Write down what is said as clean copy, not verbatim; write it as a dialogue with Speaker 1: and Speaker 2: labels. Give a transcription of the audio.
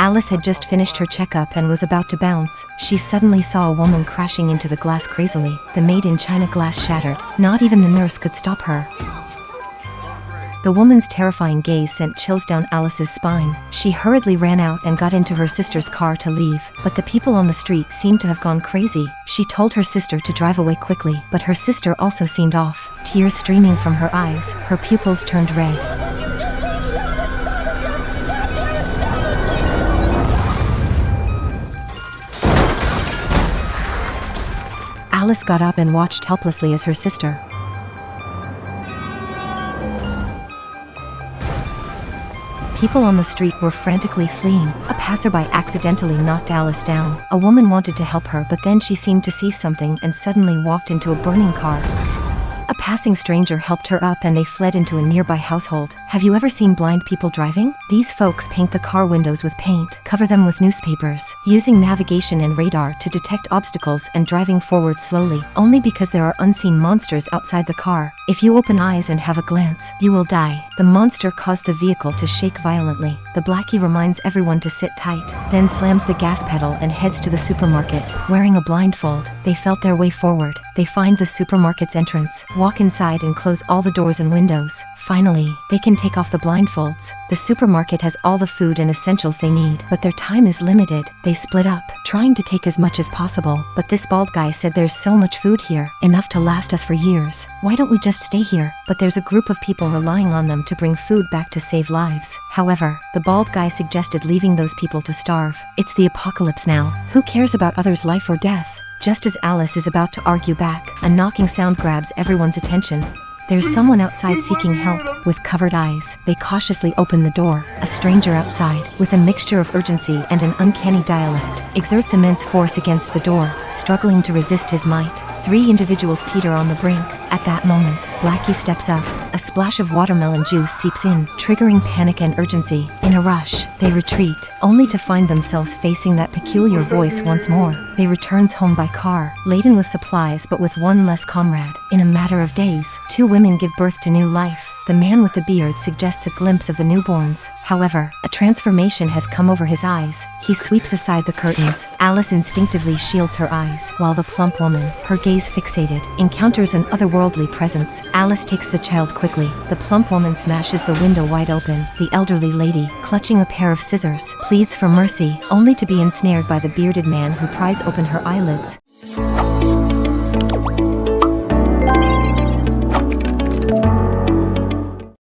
Speaker 1: Alice had just finished her checkup and was about to bounce. She suddenly saw a woman crashing into the glass crazily. The made-in-China glass shattered. Not even the nurse could stop her. The woman's terrifying gaze sent chills down Alice's spine. She hurriedly ran out and got into her sister's car to leave, but the people on the street seemed to have gone crazy. She told her sister to drive away quickly, but her sister also seemed off. Tears streaming from her eyes, her pupils turned red. Alice got up and watched helplessly as her sister, people on the street were frantically fleeing. A passerby accidentally knocked Alice down. A woman wanted to help her, but then she seemed to see something and suddenly walked into a burning car. A passing stranger helped her up and they fled into a nearby household. Have you ever seen blind people driving? These folks paint the car windows with paint, cover them with newspapers, using navigation and radar to detect obstacles and driving forward slowly, only because there are unseen monsters outside the car. If you open eyes and have a glance, you will die. The monster caused the vehicle to shake violently. The blackie reminds everyone to sit tight, then slams the gas pedal and heads to the supermarket. Wearing a blindfold, they felt their way forward. They find the supermarket's entrance, walk inside and close all the doors and windows. Finally, they can take off the blindfolds. The supermarket has all the food and essentials they need, but their time is limited. They split up, trying to take as much as possible, but this bald guy said there's so much food here, enough to last us for years. Why don't we just stay here? But there's a group of people relying on them to bring food back to save lives. However, the bald guy suggested leaving those people to starve. It's the apocalypse now. Who cares about others' life or death? Just as Alice is about to argue back, a knocking sound grabs everyone's attention. There's someone outside seeking help. With covered eyes, they cautiously open the door. A stranger outside, with a mixture of urgency and an uncanny dialect, exerts immense force against the door, struggling to resist his might. 3 individuals teeter on the brink. At that moment, Blackie steps up. A splash of watermelon juice seeps in, triggering panic and urgency. In a rush, they retreat, only to find themselves facing that peculiar voice once more. They returns home by car, laden with supplies but with one less comrade. In a matter of days, 2 women give birth to new life. The man with the beard suggests a glimpse of the newborns. However, a transformation has come over his eyes. He sweeps aside the curtains. Alice instinctively shields her eyes, while the plump woman, her gaze fixated, encounters an otherworldly presence. Alice takes the child quickly. The plump woman smashes the window wide open. The elderly lady, clutching a pair of scissors, pleads for mercy, only to be ensnared by the bearded man who pries open her eyelids.